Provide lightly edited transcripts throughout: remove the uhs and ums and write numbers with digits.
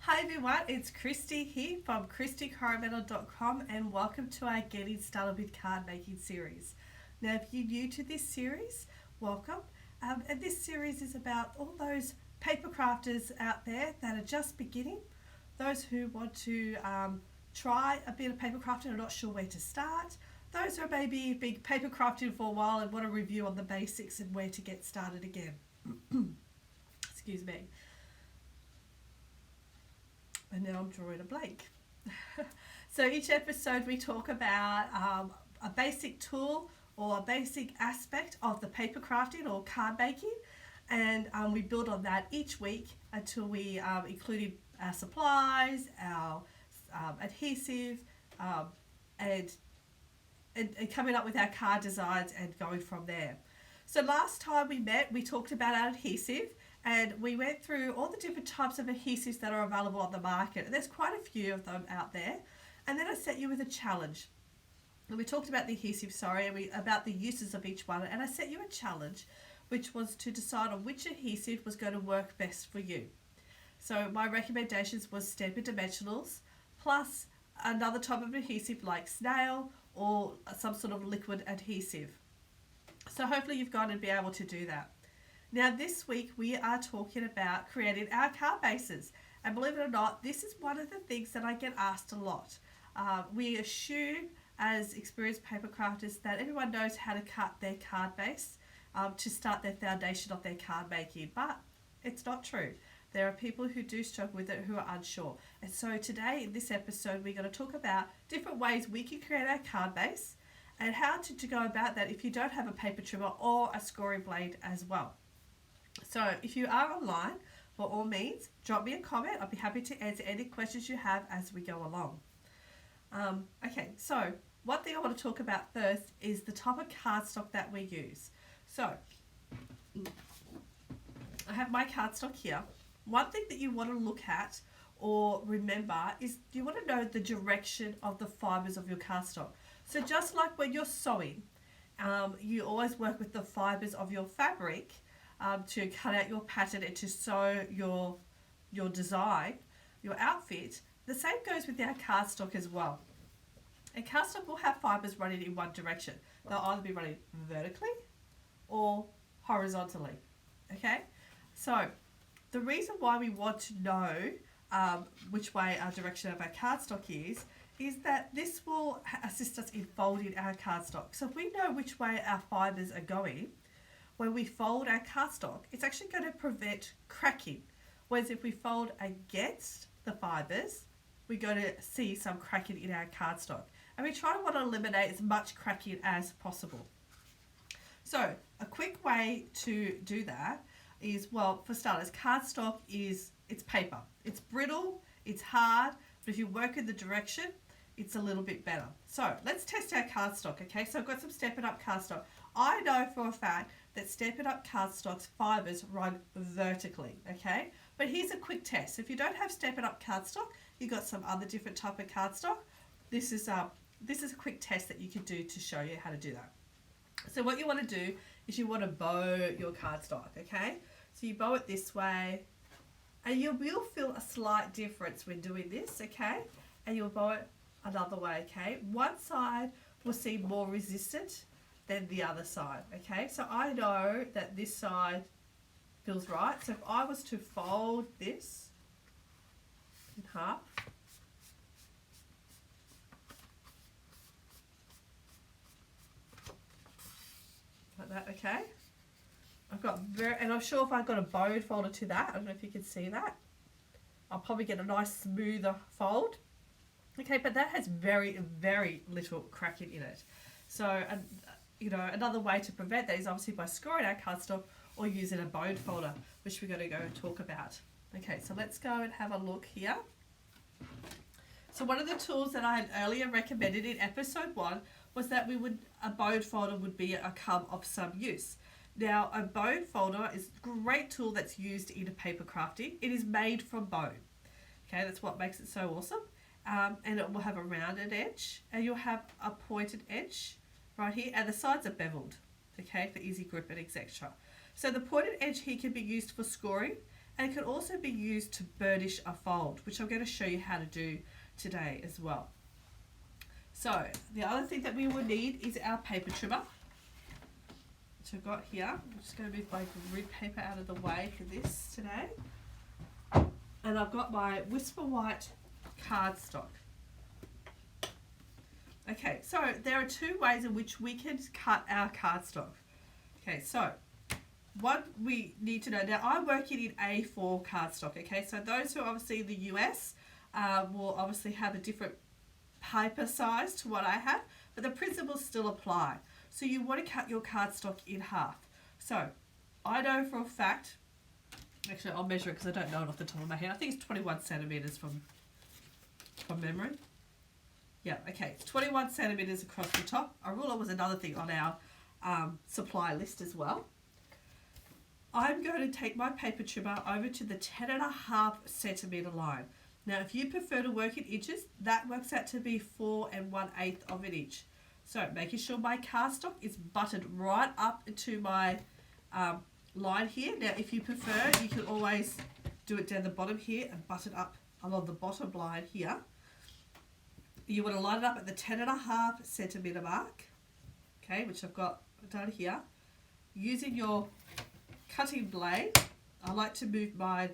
Hi everyone, it's Christy here from ChristyCarametal.com and welcome to our Getting Started with Card Making series. Now if you're new to this series, welcome. And this series is about all those paper crafters out there that are just beginning, those who want to try a bit of paper crafting and are not sure where to start, those who are maybe been paper crafting for a while and want a review on the basics and where to get started again. Excuse me. And now I'm drawing a blank. So each episode we talk about a basic tool or a basic aspect of the paper crafting or card making, and we build on that each week until we including our supplies, our adhesive, and coming up with our card designs and going from there. So last time we met, we talked about our adhesive and we went through all the different types of adhesives that are available on the market. There's quite a few of them out there. And then I set you with a challenge. And we talked about the adhesive, and about the uses of each one. And I set you a challenge, which was to decide on which adhesive was going to work best for you. So my recommendations was Stampin' Dimensionals, plus another type of adhesive like snail or some sort of liquid adhesive. So hopefully you've gone and be able to do that. Now this week we are talking about creating our card bases, and believe it or not, this is one of the things that I get asked a lot. We assume as experienced paper crafters that everyone knows how to cut their card base to start their foundation of their card making, but it's not true. There are people who do struggle with it who are unsure. And so today in this episode we're going to talk about different ways we can create our card base and how to go about that if you don't have a paper trimmer or a scoring blade as well. So if you are online, by all means, drop me a comment. I'll be happy to answer any questions you have as we go along. Okay, so one thing I want to talk about first is the type of cardstock that we use. So I have my cardstock here. One thing that you want to look at or remember is you want to know the direction of the fibers of your cardstock. So just like when you're sewing, you always work with the fibers of your fabric to cut out your pattern and to sew your design, your outfit. The same goes with our cardstock as well. And cardstock will have fibers running in one direction. They'll either be running vertically or horizontally. Okay? So the reason why we want to know which way our direction of our cardstock is that this will assist us in folding our cardstock. So if we know which way our fibers are going, when we fold our cardstock, it's actually going to prevent cracking. Whereas if we fold against the fibers, we're going to see some cracking in our cardstock. And we try to want to eliminate as much cracking as possible. So a quick way to do that is, well, for starters, cardstock it's paper. It's brittle, it's hard, but if you work in the direction, it's a little bit better. So let's test our cardstock, okay? So I've got some Stampin' Up! Cardstock. I know for a fact that Stampin' Up! Cardstock's fibers run vertically, okay? But here's a quick test. If you don't have Stampin' Up! Cardstock, you've got some other different type of cardstock. This is a quick test that you can do to show you how to do that. So what you want to do is you want to bow your cardstock, okay? So you bow it this way, and you will feel a slight difference when doing this, okay? And you'll bow it another way, okay? One side will seem more resistant than the other side, okay? So I know that this side feels right. So if I was to fold this in half, like that, okay? And I'm sure if I got a bowed folder to that, I don't know if you can see that, I'll probably get a nice smoother fold. Okay, but that has very, very little cracking in it. So, another way to prevent that is obviously by scoring our cardstock or using a bowed folder, which we're going to go and talk about. Okay, so let's go and have a look here. So one of the tools that I had earlier recommended in episode 1 was that a bowed folder would be a come of some use. Now, a bowed folder is a great tool that's used in paper crafting. It is made from bone. Okay, that's what makes it so awesome. And it will have a rounded edge, and you'll have a pointed edge right here, and the sides are beveled, okay, for easy grip and etc. So the pointed edge here can be used for scoring, and it can also be used to burnish a fold, which I'm going to show you how to do today as well. So the other thing that we will need is our paper trimmer, which I've got here. I'm just going to move my grid paper out of the way for this today. And I've got my Whisper White cardstock. Okay, so there are two ways in which we can cut our cardstock. Okay, so what we need to know, now I'm working in A4 cardstock, okay, so those who are obviously in the US will obviously have a different paper size to what I have, but the principles still apply. So you want to cut your cardstock in half. So I know for a fact, actually I'll measure it because I don't know it off the top of my head, I think it's 21 centimetres from memory. Yeah, okay, it's 21 centimetres across the top. A ruler was another thing on our supply list as well. I'm going to take my paper trimmer over to the 10.5 centimetre line. Now, if you prefer to work in inches, that works out to be 4 1/8 of an inch. So, making sure my cardstock is buttoned right up to my line here. Now, if you prefer, you can always do it down the bottom here and button up along the bottom line here. You want to line it up at the 10.5 centimetre mark, okay, which I've got done here. Using your cutting blade, I like to move mine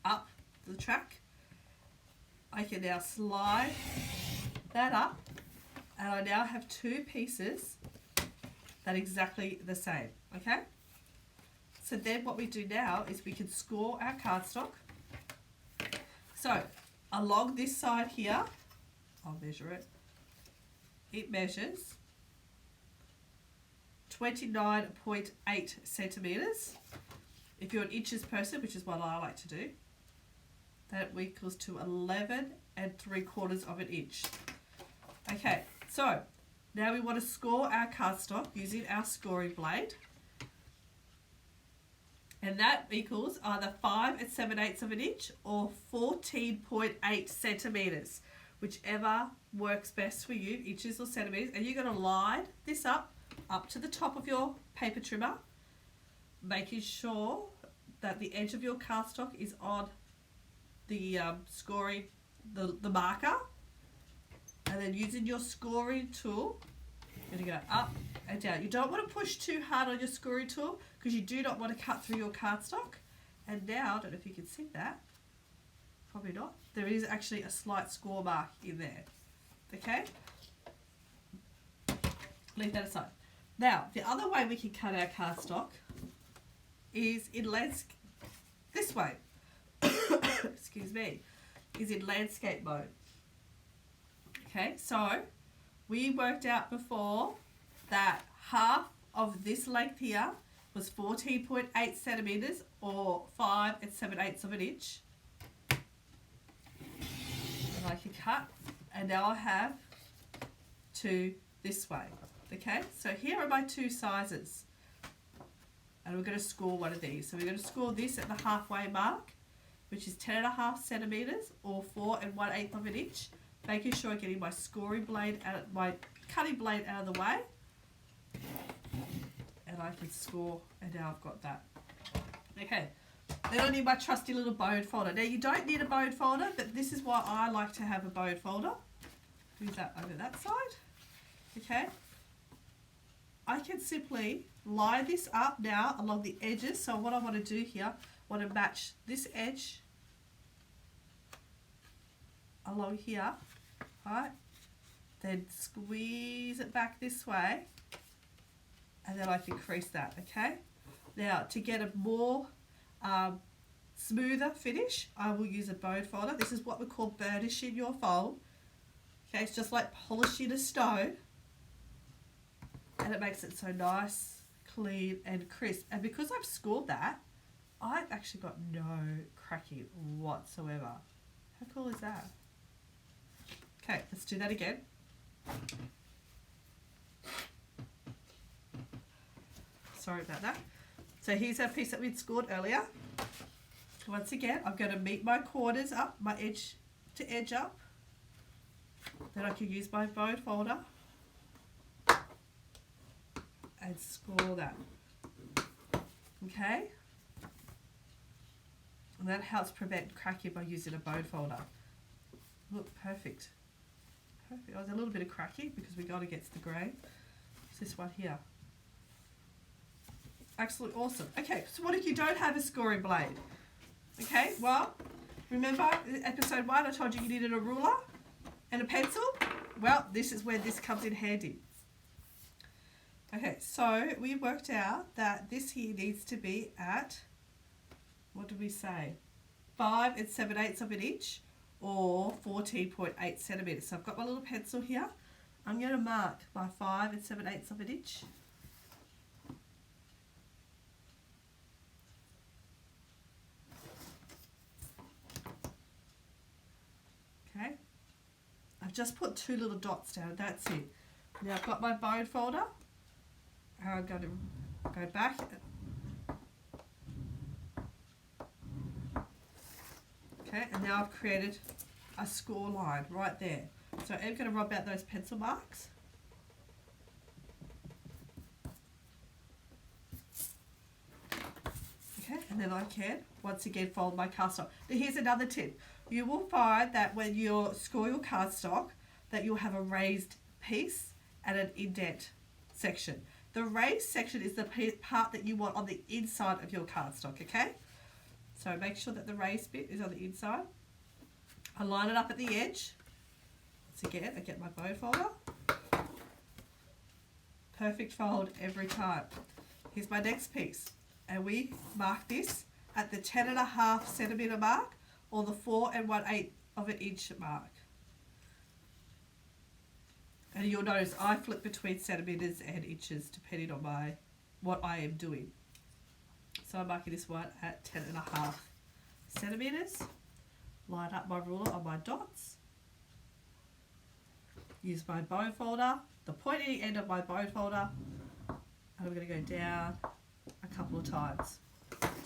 up the track. I can now slide that up, and I now have two pieces that are exactly the same, okay? So then what we do now is we can score our cardstock. So along this side here, I'll measure it. It measures 29.8 centimetres. If you're an inches person, which is what I like to do, that equals to 11 3/4 of an inch. Okay, so now we want to score our cardstock using our scoring blade. And that equals either 5 7/8 of an inch or 14.8 centimetres, whichever works best for you, inches or centimetres. And you're going to line this up to the top of your paper trimmer, making sure that the edge of your cardstock is on the scoring, the marker, and then using your scoring tool, you're going to go up and down. You don't want to push too hard on your scoring tool because you do not want to cut through your cardstock. And now, I don't know if you can see that, probably not, there is actually a slight score mark in there, okay? Leave that aside. Now, the other way we can cut our cardstock is in this way. Excuse me, is in landscape mode. Okay, so we worked out before that half of this length here was 14.8 centimetres or 5 7/8 of an inch. And I can cut, and now I have two this way. Okay, so here are my two sizes. And we're going to score one of these. So we're going to score this at the halfway mark, which is 10.5 centimetres or 4 1/8 of an inch. Making sure I'm getting my scoring blade out, my cutting blade out of the way. And I can score, and now I've got that. Okay, then I need my trusty little bone folder. Now you don't need a bone folder, but this is why I like to have a bone folder. Move that over that side. Okay. I can simply line this up now along the edges. So what I want to do here, I want to match this edge along here, right? Then squeeze it back this way, and then I can crease that, okay? Now, to get a more smoother finish, I will use a bone folder. This is what we call burnishing your fold. Okay, it's just like polishing a stone. And it makes it so nice, clean and crisp. And because I've scored that, I've actually got no cracking whatsoever. How cool is that? Okay, let's do that again. Sorry about that. So here's our piece that we'd scored earlier. Once again, I'm going to meet my corners up, my edge to edge up. Then I can use my bone folder and score that. Okay? And that helps prevent cracking by using a bone folder. Look, perfect. Perfect. Oh, there's a little bit of cracking because we got against the grain. It's this one here. Absolutely awesome. Okay, so what if you don't have a scoring blade? Okay, well, remember episode 1 I told you you needed a ruler and a pencil? Well, this is where this comes in handy. Okay, so we worked out that this here needs to be at, what did we say? 5 7/8 of an inch or 14.8 centimetres. So I've got my little pencil here. I'm going to mark my 5 7/8 of an inch. Okay, I've just put 2 little dots down, that's it. Now I've got my bone folder, and I'm going to go back. Okay, and now I've created a score line right there. So I'm going to rub out those pencil marks. Okay, and then I can once again fold my cardstock. Now here's another tip. You will find that when you score your cardstock that you'll have a raised piece and an indent section. The raised section is the part that you want on the inside of your cardstock, okay? So make sure that the raised bit is on the inside. I line it up at the edge. Once again, I get my bone folder. Perfect fold every time. Here's my next piece. And we mark this at the 10.5 centimetre mark or the 4 1/8 of an inch mark. And you'll notice I flip between centimetres and inches depending on what I am doing. So I'm marking this one at 10.5 centimetres. Line up my ruler on my dots. Use my bone folder, the pointy end of my bone folder, and I'm going to go down a couple of times.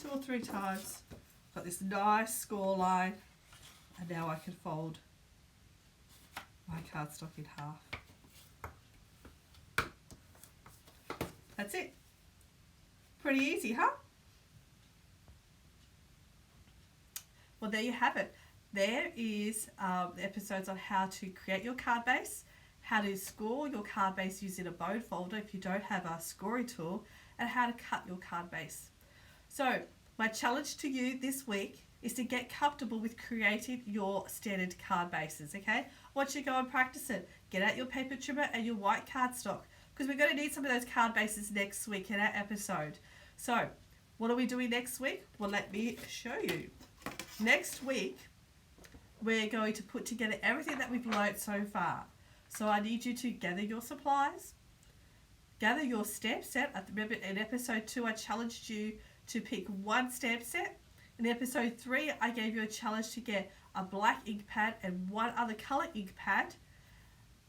2 or 3 times. Got this nice score line, and now I can fold my cardstock in half. That's it. Pretty easy, huh? Well, there you have it. There is the episodes on how to create your card base, how to score your card base using a bone folder if you don't have a scoring tool, and how to cut your card base. So my challenge to you this week is to get comfortable with creating your standard card bases, okay? I want you to go and practice it. Get out your paper trimmer and your white cardstock because we're going to need some of those card bases next week in our episode. So what are we doing next week? Well, let me show you. Next week, we're going to put together everything that we've learned so far. So I need you to gather your supplies, gather your stamp set. Remember in episode 2, I challenged you to pick one stamp set. In episode 3, I gave you a challenge to get a black ink pad and one other colour ink pad.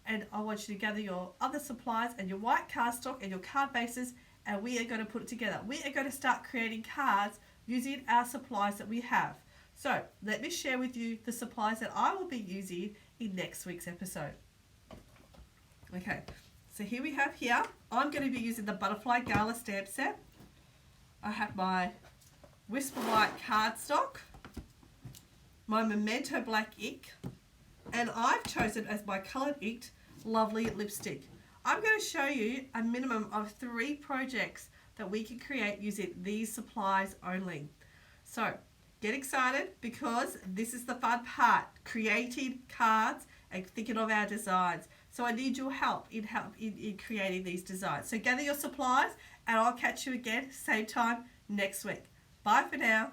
And I want you to gather your other supplies and your white cardstock and your card bases, and we are going to put it together. We are going to start creating cards using our supplies that we have. So let me share with you the supplies that I will be using in next week's episode. Okay, so here we have here, I'm going to be using the Butterfly Gala stamp set. I have my Whisper White cardstock, my Memento Black ink, and I've chosen as my coloured inked Lovely lipstick. I'm going to show you a minimum of 3 projects that we can create using these supplies only. So get excited because this is the fun part, creating cards and thinking of our designs. So I need your help in creating these designs. So gather your supplies and I'll catch you again same time next week. Bye for now.